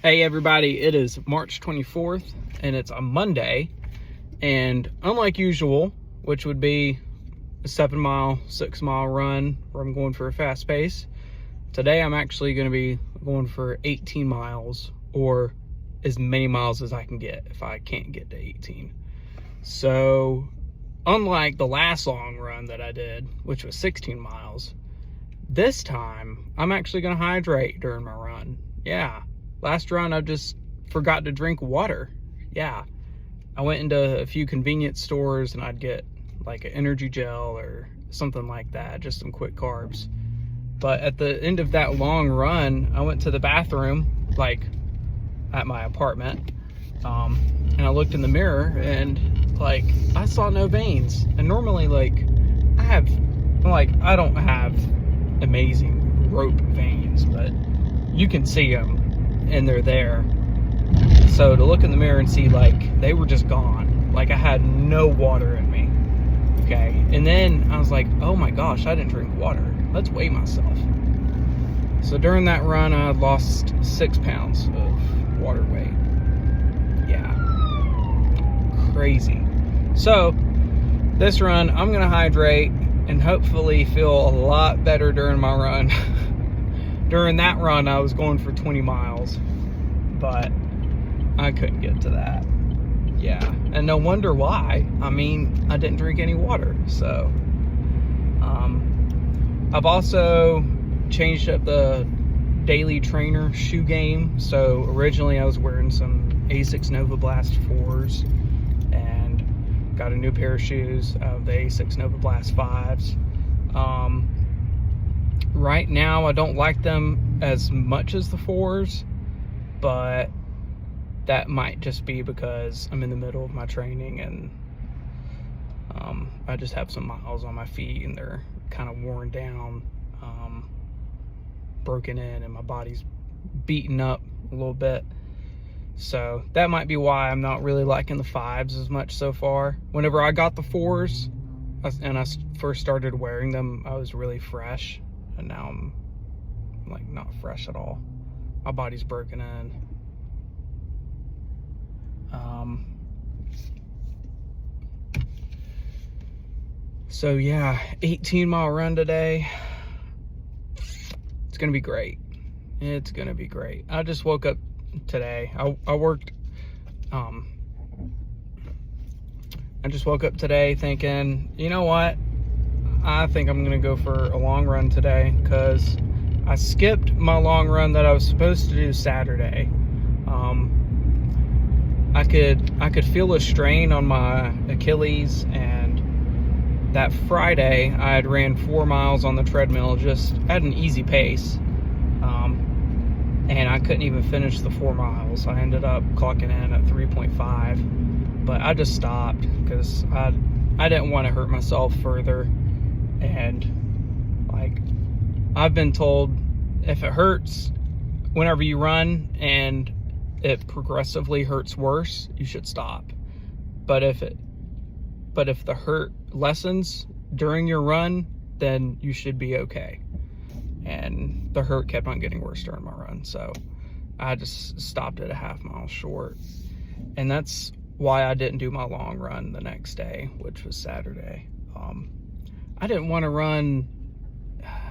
Hey everybody, it is March 24th and it's a Monday, and unlike usual, which would be a 7-mile, 6-mile run where I'm going for a fast pace, today I'm actually going to be going for 18 miles, or as many miles as I can get if I can't get to 18. So unlike the last long run that I did, which was 16 miles, this time I'm actually going to hydrate during my run. Yeah. Last run, I just forgot to drink water. Yeah. I went into a few convenience stores and I'd get like an energy gel or something like that, just some quick carbs. But at the end of that long run, I went to the bathroom, like at my apartment, and I looked in the mirror and like I saw no veins. And normally, like I don't have amazing rope veins, but you can see them. And they're there. So to look in the mirror and see like they were just gone, like I had no water in me. Okay, and then I was like, oh my gosh, I didn't drink water. Let's weigh myself. So during that run, I lost 6 pounds of water weight. Yeah, crazy. So this run, I'm gonna hydrate and hopefully feel a lot better during my run. During that run, I was going for 20 miles, but I couldn't get to that. Yeah, and no wonder why. I mean, I didn't drink any water. So I've also changed up the daily trainer shoe game. So originally I was wearing some Asics Nova Blast 4s and got a new pair of shoes of the Asics Nova Blast 5s. Right now, I don't like them as much as the 4s, but that might just be because I'm in the middle of my training and I just have some miles on my feet and they're kind of worn down, broken in, and my body's beaten up a little bit. So that might be why I'm not really liking the 5s as much so far. Whenever I got the 4s and I first started wearing them, I was really fresh. And now I'm like not fresh at all. My body's broken in. So yeah, 18-mile run today. It's gonna be great. It's gonna be great. I just woke up today. I worked. I just woke up today thinking, you know what? I think I'm gonna go for a long run today because I skipped my long run that I was supposed to do Saturday. I could feel a strain on my Achilles, and that Friday I had ran 4 miles on the treadmill just at an easy pace, and I couldn't even finish the 4 miles. I ended up clocking in at 3.5, but I just stopped because I didn't want to hurt myself further. And like I've been told, if it hurts whenever you run and it progressively hurts worse, you should stop. But if the hurt lessens during your run, then you should be okay. And the hurt kept on getting worse during my run, so I just stopped at a half mile short. And that's why I didn't do my long run the next day, which was Saturday. I didn't want to run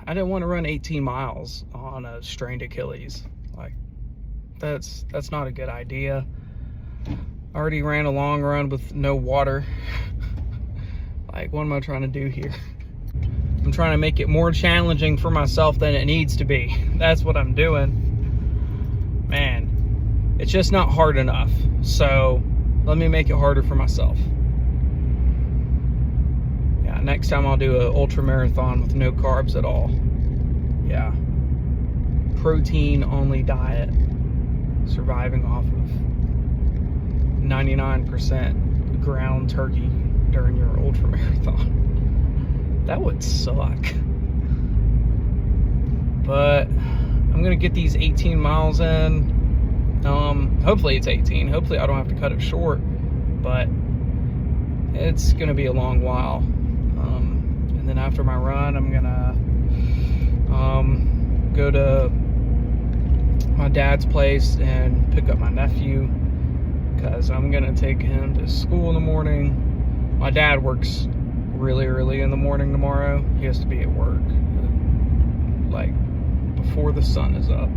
18 miles on a strained Achilles. Like that's not a good idea. I already ran a long run with no water. Like, what am I trying to do here? I'm trying to make it more challenging for myself than it needs to be. That's what I'm doing. Man, it's just not hard enough. So let me make it harder for myself. Next time I'll do an ultra marathon with no carbs at all. Yeah. Protein only diet. Surviving off of 99% ground turkey during your ultra marathon. That would suck. But I'm gonna get these 18 miles in. Hopefully it's 18. Hopefully I don't have to cut it short. But it's gonna be a long while. And then after my run, I'm gonna go to my dad's place and pick up my nephew, because I'm gonna take him to school in the morning. My dad works really early in the morning tomorrow. He has to be at work like before the sun is up.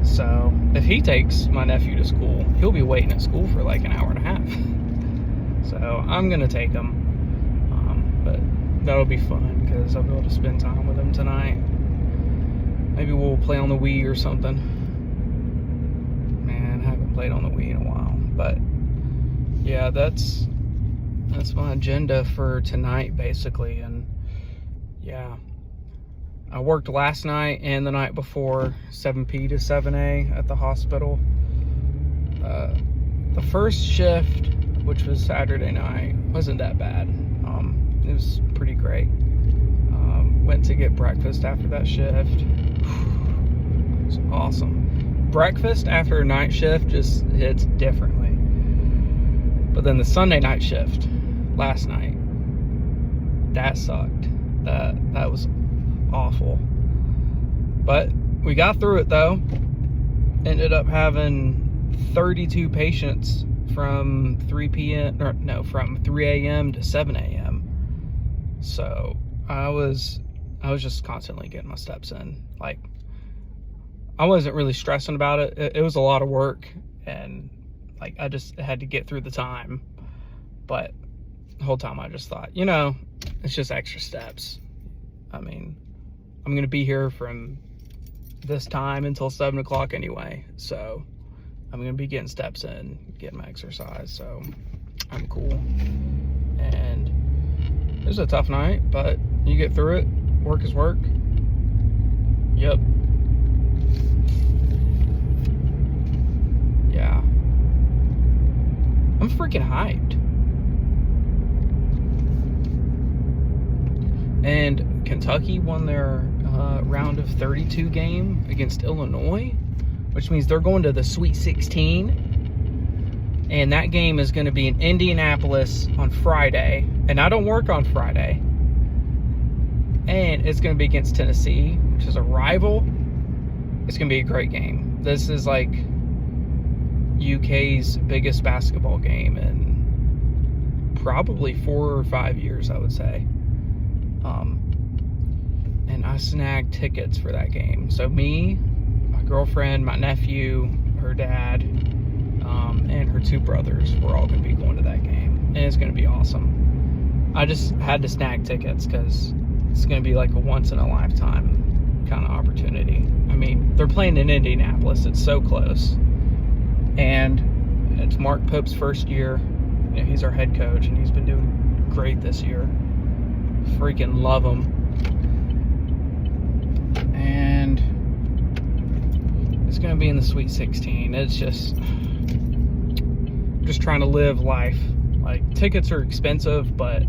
So if he takes my nephew to school, he'll be waiting at school for like an hour and a half. So I'm gonna take him, but that'll be fun because I'll be able to spend time with him tonight. Maybe we'll play on the Wii or something. Man, I haven't played on the Wii in a while. But yeah, that's my agenda for tonight, basically. And yeah, I worked last night and the night before, 7p to 7a at the hospital. The first shift, which was Saturday night, wasn't that bad. It was pretty great. Went to get breakfast after that shift. It's awesome. Breakfast after a night shift just hits differently. But then the Sunday night shift last night, that sucked. That was awful. But we got through it though. Ended up having 32 patients from 3 a.m. to 7 a.m. So I was just constantly getting my steps in. Like, I wasn't really stressing about it. It was a lot of work, and like I just had to get through the time. But the whole time I just thought, you know, it's just extra steps. I mean, I'm gonna be here from this time until 7 o'clock anyway, so I'm gonna be getting steps in, getting my exercise, so I'm cool. And it was a tough night, but you get through it. Work is work. Yep. Yeah. I'm freaking hyped. And Kentucky won their round of 32 game against Illinois, which means they're going to the Sweet 16. And that game is going to be in Indianapolis on Friday. And I don't work on Friday. And it's going to be against Tennessee, which is a rival. It's going to be a great game. This is like UK's biggest basketball game in probably 4 or 5 years, I would say. And I snagged tickets for that game. So me, my girlfriend, my nephew, her dad, and her 2 brothers, we're all going to be going to that game. And it's going to be awesome. I just had to snag tickets because it's going to be like a once-in-a-lifetime kind of opportunity. I mean, they're playing in Indianapolis. It's so close. And it's Mark Pope's first year. You know, he's our head coach, and he's been doing great this year. Freaking love him. And it's going to be in the Sweet 16. It's just trying to live life. Like, tickets are expensive, but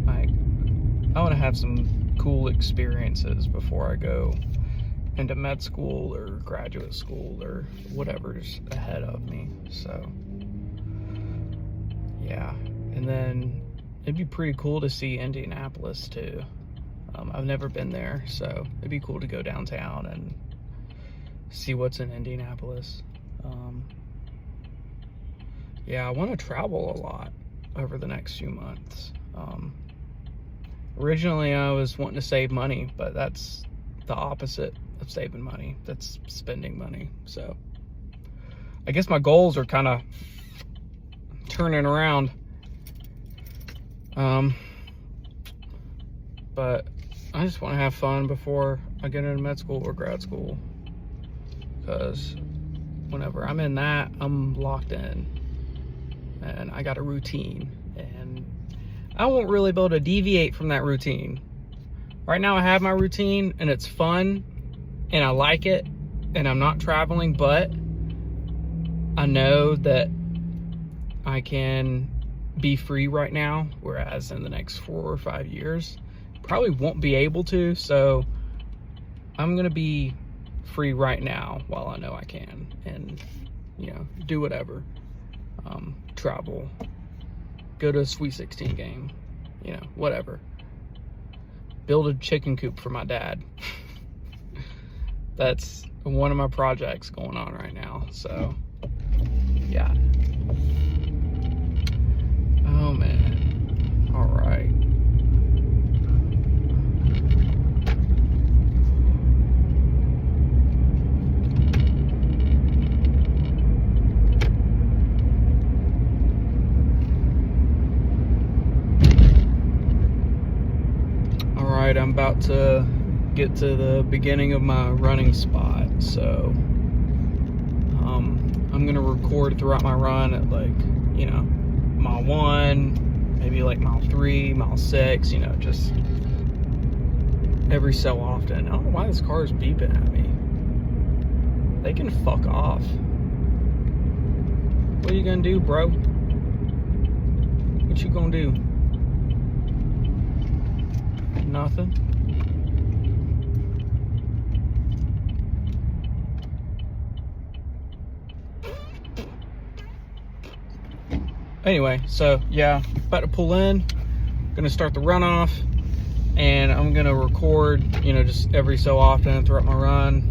like, I want to have some cool experiences before I go into med school or graduate school or whatever's ahead of me. So yeah, and then it'd be pretty cool to see Indianapolis too. I've never been there, so it'd be cool to go downtown and see what's in Indianapolis. Yeah, I want to travel a lot over the next few months. Originally, I was wanting to save money, but that's the opposite of saving money. That's spending money. So I guess my goals are kind of turning around. But I just want to have fun before I get into med school or grad school, because whenever I'm in that, I'm locked in and I got a routine, and I won't really be able to deviate from that routine. Right now I have my routine and it's fun and I like it and I'm not traveling, but I know that I can be free right now, whereas in the next 4 or 5 years probably won't be able to. So I'm gonna be free right now while I know I can, and you know, do whatever. Travel, go to a Sweet 16 game, you know, whatever. Build a chicken coop for my dad. That's one of my projects going on right now. So yeah. Oh man. All right. All right, I'm about to get to the beginning of my running spot, so I'm gonna record throughout my run at, like, you know, mile 1, maybe like mile 3, mile 6, you know, just every so often. I don't know why this car is beeping at me. They can fuck off. What are you gonna do, bro? What you gonna do? Nothing. Anyway, so yeah, about to pull in, gonna start the runoff, and I'm gonna record, you know, just every so often throughout my run,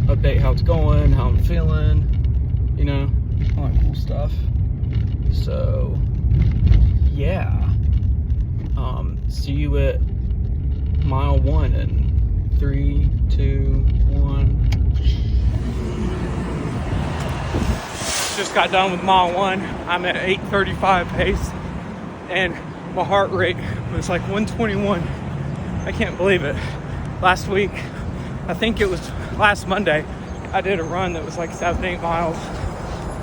update how it's going, how I'm feeling, you know, all that cool stuff. So yeah, see you at mile 1 in 3, 2, 1. Just got done with mile 1. I'm at 8:35 pace, and my heart rate was like 121. I can't believe it. Last week, I think it was last Monday, I did a run that was like 7-8 miles,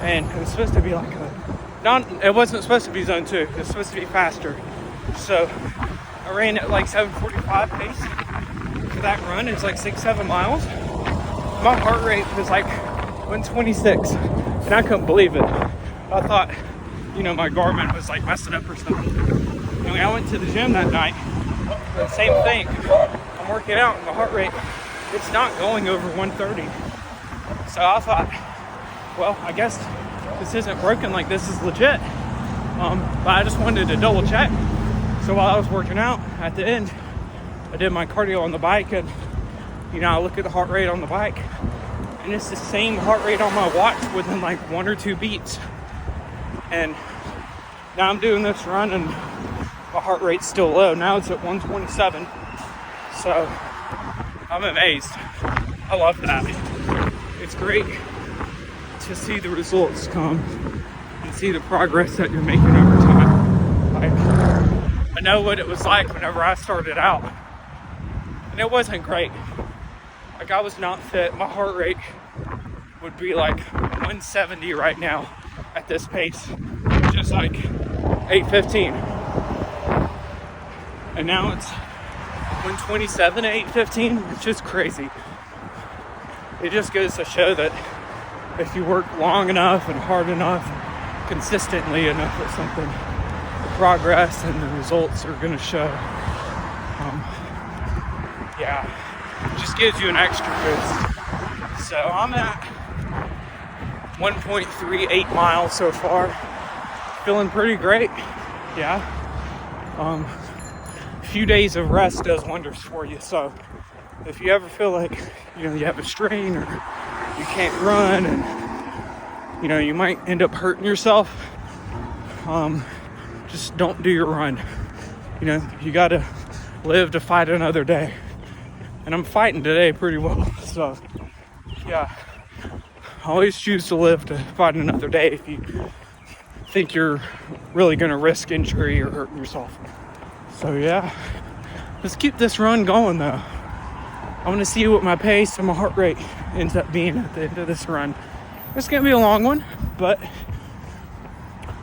and it was supposed to be like it wasn't supposed to be zone 2. It was supposed to be faster. So I ran at like 7:45 pace for that run. It's like 6-7 miles. My heart rate was like 126. And I couldn't believe it. I thought, you know, my Garmin was like messing up or something. Anyway, I went to the gym that night. The same thing. I'm working out and my heart rate, it's not going over 130. So I thought, well, I guess this isn't broken, like this is legit. But I just wanted to double check. So while I was working out, at the end, I did my cardio on the bike, and, you know, I look at the heart rate on the bike, and it's the same heart rate on my watch within like 1 or 2 beats. And now I'm doing this run and my heart rate's still low. Now it's at 127. So I'm amazed. I love that. It's great to see the results come and see the progress that you're making over time. Like, I know what it was like whenever I started out, and it wasn't great. Like, I was not fit. My heart rate would be like 170 right now at this pace, just like 8:15. And now it's 127 at 8:15, which is crazy. It just goes to show that if you work long enough and hard enough, consistently enough at something, the progress and the results are going to show. Yeah. Just gives you an extra boost. So I'm at 1.38 miles so far. Feeling pretty great. Yeah. A few days of rest does wonders for you. So if you ever feel like, you know, you have a strain or you can't run and, you know, you might end up hurting yourself, just don't do your run. You know, you gotta live to fight another day. And I'm fighting today pretty well, so yeah. Always choose to live to fight another day if you think you're really gonna risk injury or hurting yourself. So yeah, let's keep this run going though. I want to see what my pace and my heart rate ends up being at the end of this run. It's gonna be a long one, but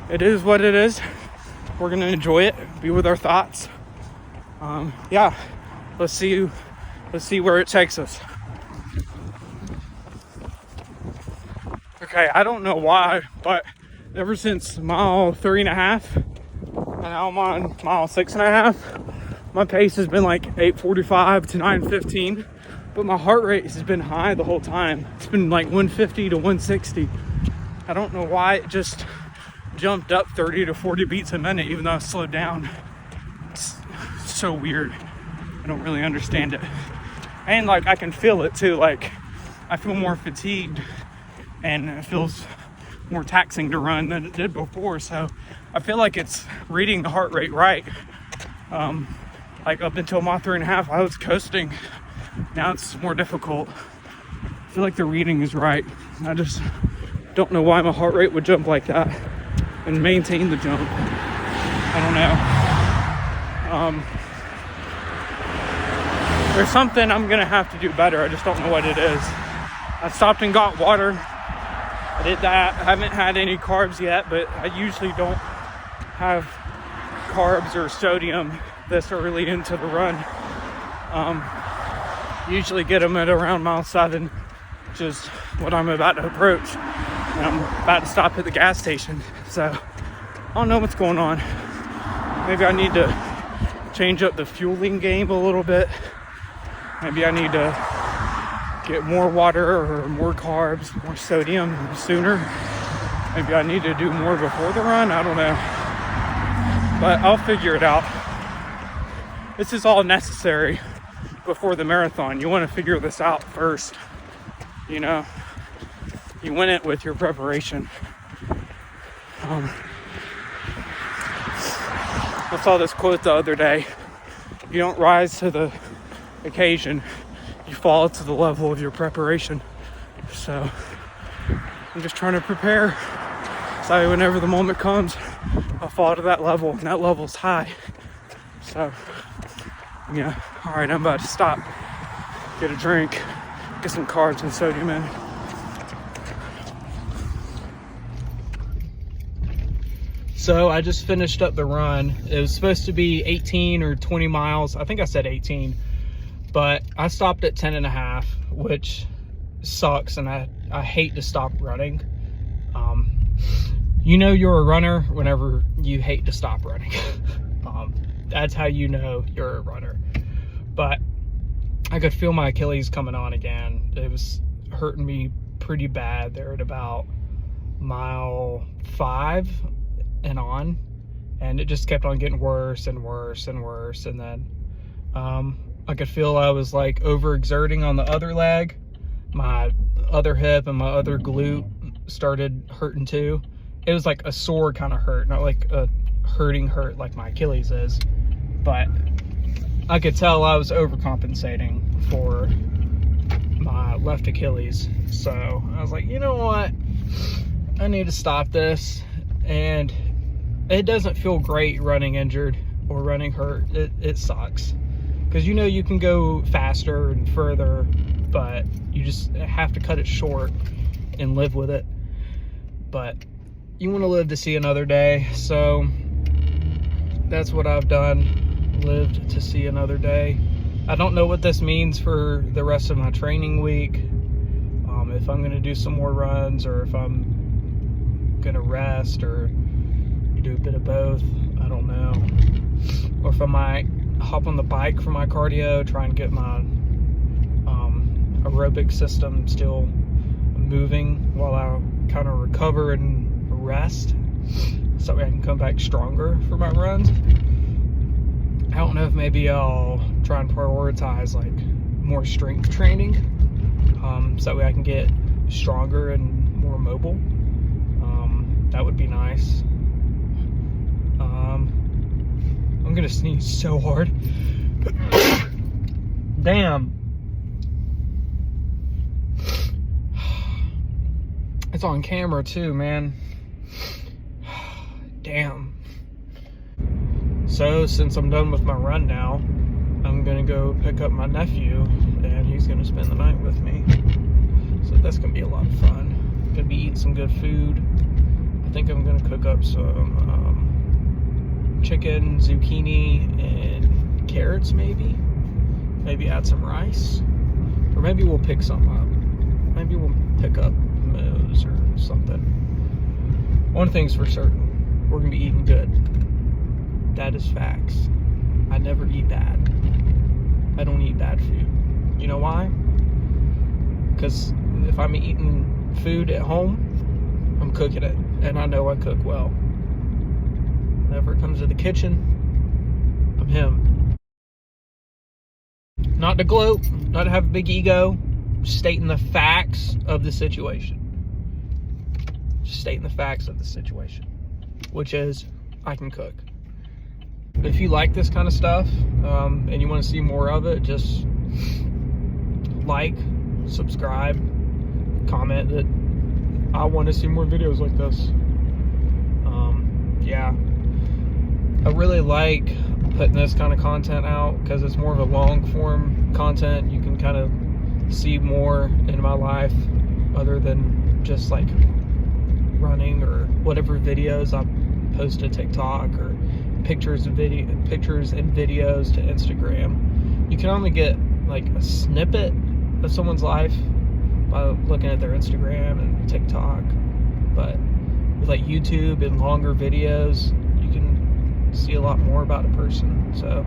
it is what it is. We're gonna enjoy it, be with our thoughts. Yeah, let's see where it takes us. Okay, I don't know why, but ever since mile 3.5, and now I'm on mile 6.5, my pace has been like 8:45 to 9:15, but my heart rate has been high the whole time. It's been like 150 to 160. I don't know why it just jumped up 30 to 40 beats a minute, even though I slowed down. It's so weird. I don't really understand it. And like, I can feel it too. Like, I feel more fatigued and it feels more taxing to run than it did before. So I feel like it's reading the heart rate right. Like up until my 3.5, I was coasting. Now it's more difficult. I feel like the reading is right. I just don't know why my heart rate would jump like that and maintain the jump. I don't know. There's something I'm gonna have to do better. I just don't know what it is. I stopped and got water. I did that. I haven't had any carbs yet, but I usually don't have carbs or sodium this early into the run. Usually get them at around mile 7, which is what I'm about to approach. And I'm about to stop at the gas station. So I don't know what's going on. Maybe I need to change up the fueling game a little bit. Maybe I need to get more water or more carbs, more sodium sooner. Maybe I need to do more before the run. I don't know. But I'll figure it out. This is all necessary before the marathon. You want to figure this out first. You know, you win it with your preparation. I saw this quote the other day. You don't rise to the occasion, you fall to the level of your preparation. So I'm just trying to prepare so whenever the moment comes, I'll fall to that level, and that level's high. So yeah, all right, I'm about to stop, get a drink, get some carbs and sodium in. So I just finished up the run. It was supposed to be 18 or 20 miles. I think I said 18, but I stopped at 10.5, which sucks, and I hate to stop running. You know you're a runner whenever you hate to stop running. That's how you know you're a runner. But I could feel my Achilles coming on again. It was hurting me pretty bad there at about mile 5 and on, and it just kept on getting worse and worse and worse. And then I could feel I was like overexerting on the other leg. My other hip and my other glute started hurting too. It was like a sore kind of hurt, not like a hurting hurt like my Achilles is, but I could tell I was overcompensating for my left Achilles. So I was like, you know what, I need to stop this. And it doesn't feel great running injured or running hurt. It sucks, because you know you can go faster and further, but you just have to cut it short and live with it. But you want to live to see another day, so that's what I've done, lived to see another day. I don't know what this means for the rest of my training week, if I'm going to do some more runs, or if I'm going to rest or do a bit of both. I don't know. Or if I might hop on the bike for my cardio, try and get my aerobic system still moving while I kind of recover and rest, so I can come back stronger for my runs. I don't know if maybe I'll try and prioritize like more strength training, so that way I can get stronger and more mobile. That would be nice. I'm gonna sneeze so hard. Damn. It's on camera too, man. Damn. So since I'm done with my run now, I'm gonna go pick up my nephew, and he's gonna spend the night with me. So that's gonna be a lot of fun. Gonna be eating some good food. I think I'm gonna cook up some chicken, zucchini, and carrots maybe. Maybe add some rice. Or maybe we'll pick some up. Maybe we'll pick up Moe's or something. One thing's for certain, we're gonna be eating good. That is facts. I never eat bad. I don't eat bad food. You know why? Because if I'm eating food at home, I'm cooking it, and I know I cook well. Whenever it comes to the kitchen, I'm him. Not to gloat, not to have a big ego, stating the facts of the situation. Just stating the facts of the situation, which is I can cook. If you like this kind of stuff and you want to see more of it, just like, subscribe, comment that I want to see more videos like this. Yeah, I really like putting this kind of content out because it's more of a long form content. You can kind of see more in my life other than just like running or whatever videos I post to TikTok or pictures and videos to Instagram. You can only get like a snippet of someone's life by looking at their Instagram and TikTok, but with like YouTube and longer videos, you can see a lot more about a person. So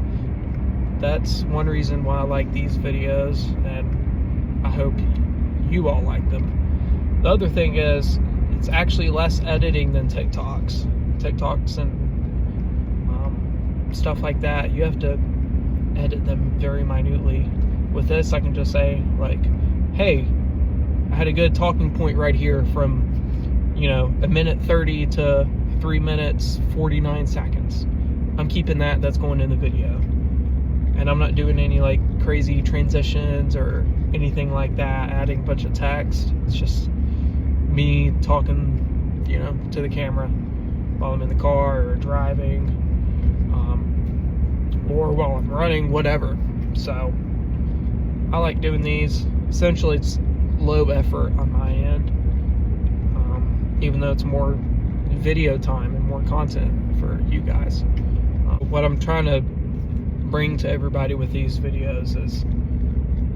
that's one reason why I like these videos, and I hope you all like them. The other thing is, it's actually less editing than TikToks and stuff like that. You have to edit them very minutely. With this, I can just say like, hey, I had a good talking point right here from, you know, 1:30 to 3 minutes 49 seconds. I'm keeping that. That's going in the video, and I'm not doing any like crazy transitions or anything like that, adding a bunch of text. It's just me talking, you know, to the camera while I'm in the car or driving, or while I'm running, whatever. So I like doing these. Essentially, it's low effort on my end, even though it's more video time and more content for you guys. What I'm trying to bring to everybody with these videos is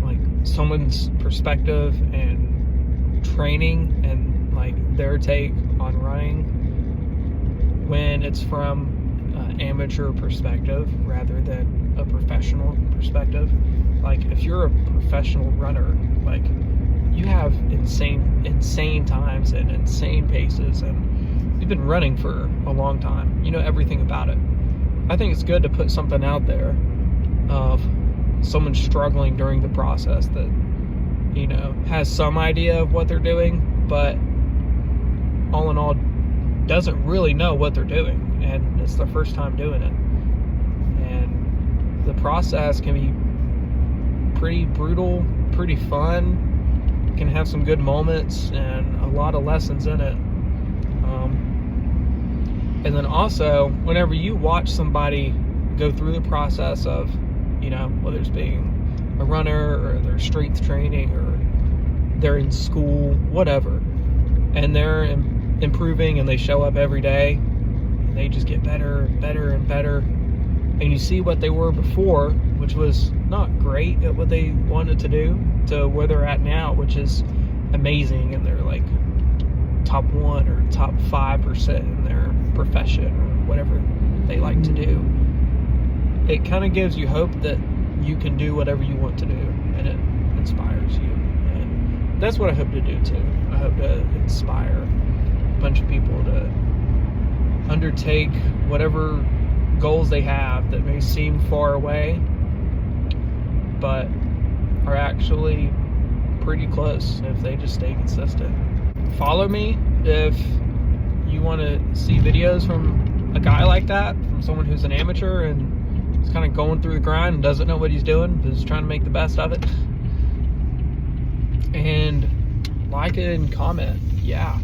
like someone's perspective and training and like their take on running when it's from an amateur perspective rather than a professional perspective. Like if you're a professional runner, like you have insane times and insane paces, and you've been running for a long time. You know everything about it. I think it's good to put something out there of someone struggling during the process that, you know, has some idea of what they're doing, but all in all doesn't really know what they're doing, and it's their first time doing it. And the process can be pretty brutal, pretty fun, can have some good moments and a lot of lessons in it. And then also, whenever you watch somebody go through the process of, you know, whether it's being a runner or they're strength training or they're in school, whatever, and they're improving and they show up every day and they just get better and better and better, and you see what they were before, which was not great at what they wanted to do, to where they're at now, which is amazing, and they're like top 1 or top 5% in their profession or whatever they like to do. It kind of gives you hope that you can do whatever you want to do, and it inspires you. And that's what I hope to do too. I hope to inspire a bunch of people to undertake whatever goals they have that may seem far away, but are actually pretty close if they just stay consistent. Follow me if you want to see videos from a guy like that, from someone who's an amateur and is kind of going through the grind and doesn't know what he's doing, but is trying to make the best of it. And like it and comment. Yeah.